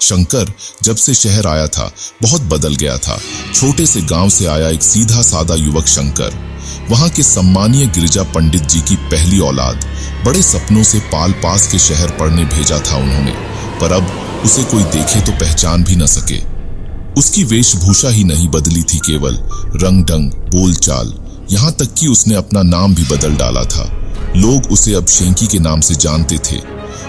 शंकर जब से शहर आया था बहुत बदल गया था। छोटे से गांव से आया एक सीधा साधा युवक शंकर, वहां के सम्मानीय गिरिजा पंडित जी की पहली औलाद। बड़े सपनों से पाल पास के शहर पढ़ने भेजा था उन्होंने, पर अब उसे कोई देखे तो पहचान भी न सके। उसकी वेशभूषा ही नहीं बदली थी, केवल रंग ढंग, बोलचाल, यहाँ तक कि उसने अपना नाम भी बदल डाला था। लोग उसे अब शेंकी के नाम से जानते थे।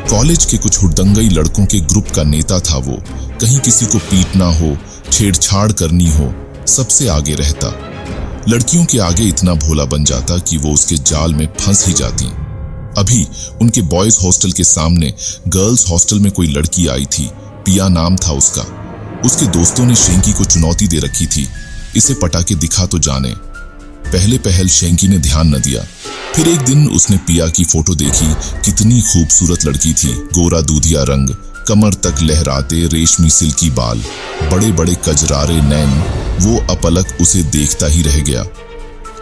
कॉलेज के कुछ हुड़दंगई लड़कों के ग्रुप का नेता था वो। कहीं किसी को पीटना हो, छेड़छाड़ करनी हो, सबसे आगे रहता। लड़कियों के आगे इतना भोला बन जाता कि वो उसके जाल में फंस ही जाती। अभी उनके बॉयज हॉस्टल के सामने गर्ल्स हॉस्टल में कोई लड़की आई थी, पिया नाम था उसका। उसके दोस्तों ने शेंकी को चुनौती दे रखी थी, इसे पटाके दिखा तो जाने। पहले पहल शेंकी ने ध्यान न दिया, फिर एक दिन उसने पिया की फोटो देखी। कितनी खूबसूरत लड़की थी, गोरा दूधिया रंग, कमर तक लहराते रेशमी सिल्की बाल, बड़े बड़े कजरारे नैन। वो अपलक उसे देखता ही रह गया।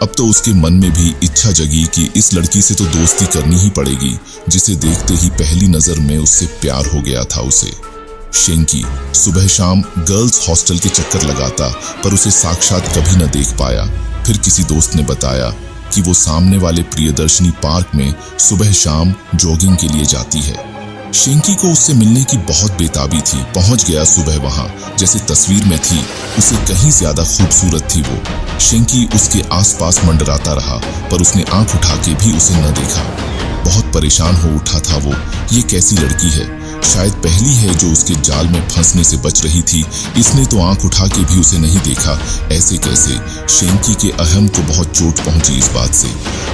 अब तो उसके मन में भी इच्छा जगी कि इस लड़की से तो दोस्ती करनी ही पड़ेगी, जिसे देखते ही पहली नजर में उससे प्यार हो गया था उसे। शेंकी सुबह शाम गर्ल्स हॉस्टल के चक्कर लगाता, पर उसे साक्षात कभी न देख पाया। फिर किसी दोस्त ने बताया कि वो सामने वाले प्रियदर्शनी पार्क में सुबह शाम जॉगिंग के लिए जाती है। शेंकी को उससे मिलने की बहुत बेताबी थी। पहुंच गया सुबह वहां, जैसे तस्वीर में थी, उसे कहीं ज्यादा खूबसूरत थी वो। शेंकी उसके आसपास मंडराता रहा, पर उसने आंख उठा के भी उसे न देखा। बहुत परेशान हो उठा था वो। ये कैसी लड़की है, शायद पहली है जो उसके जाल में फंसने से बच रही थी। इसने तो आंख उठा के भी उसे नहीं देखा, ऐसे कैसे? शेंकी के अहम को बहुत चोट पहुंची इस बात से।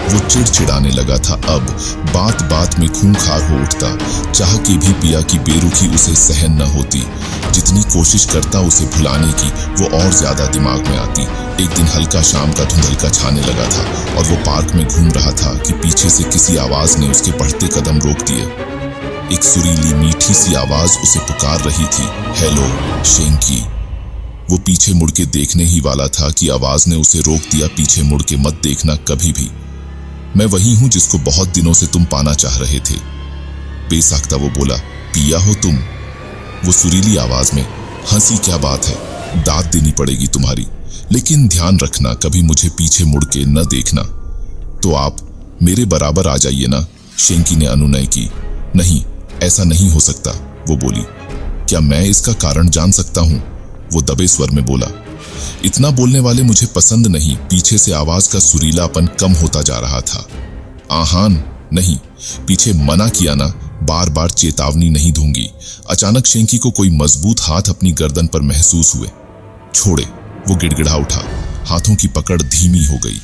वो चिड़चिड़ाने लगा था। अब बात बात में खूंखार हो उठता। चाह के भी पिया की बेरुखी उसे सहन न होती। जितनी कोशिश करता उसे भुलाने की, वो और ज्यादा दिमाग में आती। एक दिन हल्का शाम का धुंधलका छाने लगा था और वो पार्क में घूम रहा था कि पीछे से किसी आवाज ने उसके बढ़ते कदम रोक दिए। एक सुरीली मीठी सी आवाज उसे पुकार रही थी, हेलो शेंकी। वो पीछे मुड़ के देखने ही वाला था कि आवाज ने उसे रोक दिया। पीछे मुड़ के मत देखना कभी भी। मैं वही हूं जिसको बहुत दिनों से तुम पाना चाह रहे थे। बेसाख्ता वो बोला, पिया हो तुम? वो सुरीली आवाज में, हंसी क्या बात है, दाद देनी पड़ेगी तुम्हारी, लेकिन ध्यान रखना कभी मुझे पीछे मुड़ के न देखना। तो आप मेरे बराबर आ जाइए ना, शेंकी ने अनुनय की। नहीं, ऐसा नहीं हो सकता, वो बोली। क्या मैं इसका कारण जान सकता हूं? वो दबे स्वर में बोला। इतना बोलने वाले मुझे पसंद नहीं। पीछे से आवाज का सुरीलापन कम होता जा रहा था। आहान नहीं, पीछे मना किया ना, बार बार चेतावनी नहीं दूंगी। अचानक शेंकी को कोई मजबूत हाथ अपनी गर्दन पर महसूस हुए। छोड़े, वो गिड़गिड़ा उठा। हाथों की पकड़ धीमी हो गई।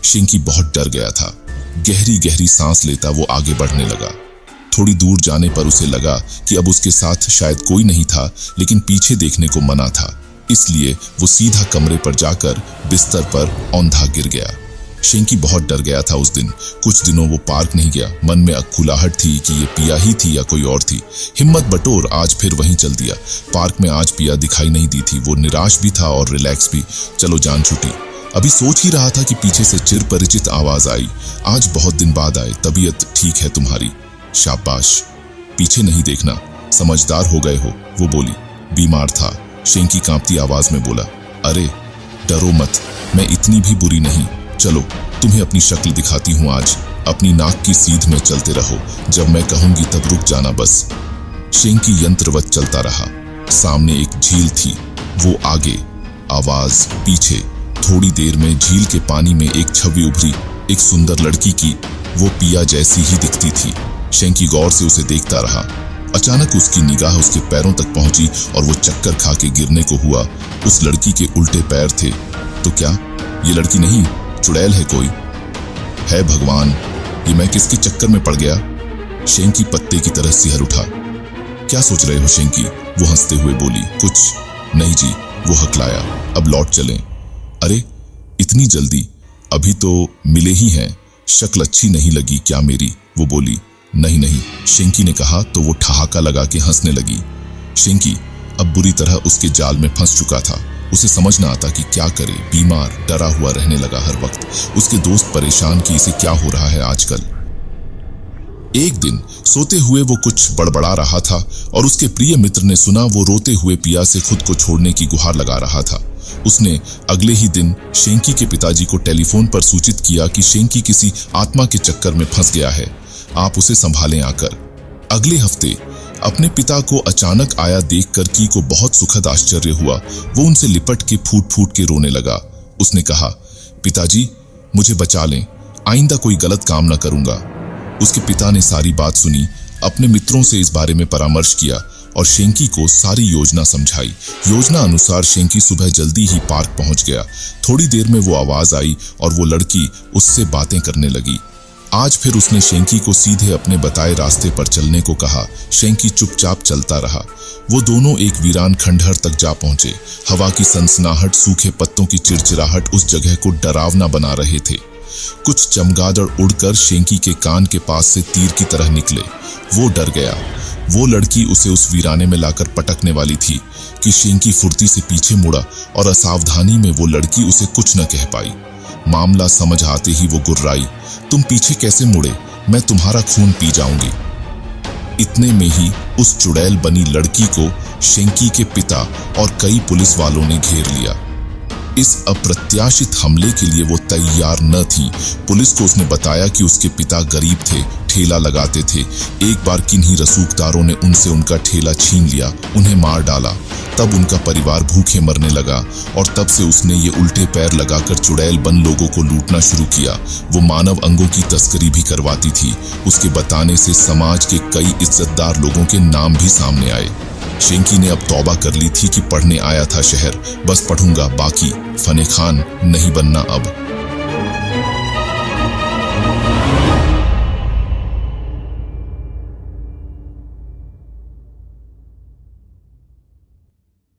शेंकी बहुत डर गया था। गहरी गहरी सांस लेता वो आगे बढ़ने लगा। थोड़ी दूर जाने पर उसे लगा कि अब उसके साथ शायद कोई नहीं था, लेकिन पीछे देखने को मना था। इसलिए वो सीधा कमरे पर जाकर बिस्तर पर औंधा गिर गया। शेंकी बहुत डर गया था उस दिन। कुछ दिनों वो पार्क नहीं गया। मन में अकुलाहट थी कि ये पिया ही थी या कोई और थी। हिम्मत बटोर आज फिर वहीं चल दिया। पार्क में आज पिया दिखाई नहीं दी थी। वो निराश भी था और रिलैक्स भी। चलो जान छूटी। अभी सोच ही रहा था कि पीछे से चिर परिचित आवाज आई, आज बहुत दिन बाद आए, तबीयत ठीक है तुम्हारी? शाबाश, पीछे नहीं देखना, समझदार हो गए हो, वो बोली। बीमार था, शेंकी कांपती आवाज में बोला। अरे डरो मत, मैं इतनी भी बुरी नहीं। चलो तुम्हें अपनी शक्ल दिखाती हूँ आज। अपनी नाक की सीध में चलते रहो, जब मैं कहूंगी तब रुक जाना बस। शेंकी यंत्रवत चलता रहा। सामने एक झील थी, वो आगे, आवाज पीछे। थोड़ी देर में झील के पानी में एक छवि उभरी, एक सुंदर लड़की की। वो पिया जैसी ही दिखती थी। शेंकी गौर से उसे देखता रहा। अचानक उसकी निगाह उसके पैरों तक पहुंची और वो चक्कर खा के गिरने को हुआ। उस लड़की के उल्टे पैर थे। तो क्या ये लड़की नहीं, चुड़ैल है कोई? है भगवान, ये मैं किसके चक्कर में पड़ गया? शेंकी पत्ते की तरह सिहर उठा। क्या सोच रहे हो शेंकी? वो हंसते हुए बोली। कुछ नहीं जी, वो हकलाया। अब लौट चलें। अरे इतनी जल्दी? अभी तो मिले ही हैं। शक्ल अच्छी नहीं लगी क्या मेरी? वो बोली। नहीं नहीं, शेंकी ने कहा तो वो ठहाका लगा के हंसने लगी। शेंकी अब बुरी तरह उसके जाल में फंस चुका था। उसे समझ ना आता कि क्या करे। बीमार, डरा हुआ रहने लगा हर वक्त। उसके दोस्त परेशान कि इसे क्या हो रहा है आजकल। एक दिन सोते हुए वो कुछ बड़बड़ा रहा था और उसके प्रिय मित्र ने सुना वो रोते हुए पिया से खुद को छोड़ने की गुहार लगा रहा था। उसने अगले ही दिन शेंकी के पिताजी को टेलीफोन पर सूचित किया कि शेंकी किसी आत्मा के चक्कर में फंस गया है, आप उसे संभालें आकर। अगले हफ्ते अपने पिता को अचानक आया देखकर की को बहुत सुखद आश्चर्य हुआ। वो उनसे लिपट के फूट फूट के रोने लगा। उसने कहा, पिताजी मुझे बचा लें, आइंदा कोई गलत काम न करूंगा। उसके पिता ने सारी बात सुनी, अपने मित्रों से इस बारे में परामर्श किया और शेंकी को सारी योजना समझाई। योजना अनुसार शेंकी सुबह जल्दी ही पार्क पहुंच गया। थोड़ी देर में वो आवाज आई और वो लड़की उससे बातें करने लगी। आज फिर उसने शेंकी को सीधे अपने बताए रास्ते पर चलने को कहा। शेंकी चुपचाप चलता रहा। वो दोनों एक वीरान खंडहर तक जा पहुंचे। हवा की सनसनाहट, सूखे पत्तों की चिड़चिड़ाहट उस जगह को डरावना बना रहे थे। कुछ चमगादड़ उड़कर शेंकी के कान के पास से तीर की तरह निकले। वो डर गया। वो लड़की उसे उस वीराने में लाकर पटकने वाली थी कि शेंकी फुर्ती से पीछे मुड़ा और असावधानी में वो लड़की उसे कुछ न कह पाई। मामला समझ आते ही वो गुर्राई, तुम पीछे कैसे मुड़े? मैं तुम्हारा खून पी जाऊंगी। इतने में ही उस चुड़ैल बनी लड़की को शेंकी के पिता और कई पुलिस वालों ने घेर लिया। इस अप्रत्याशित हमले के लिए वो तैयार न थी। पुलिस को उसने बताया कि उसके पिता गरीब थे, ठेला लगाते थे। एक बार किन्हीं रसूखदारों ने उनसे उनका ठेला छीन लिया, उन्हें मार डाला। तब उनका परिवार भूखे मरने लगा और तब से उसने ये उल्टे पैर लगाकर चुड़ैल बन लोगों को लूटना शुरू किया। वो मानव अंगों की तस्करी भी करवाती थी। उसके बताने से समाज के कई इज्जतदार लोगों के नाम भी सामने आए। शेंकी ने अब तौबा कर ली थी कि पढ़ने आया था शहर, बस पढ़ूंगा, बाकी फने खान नहीं बनना अब।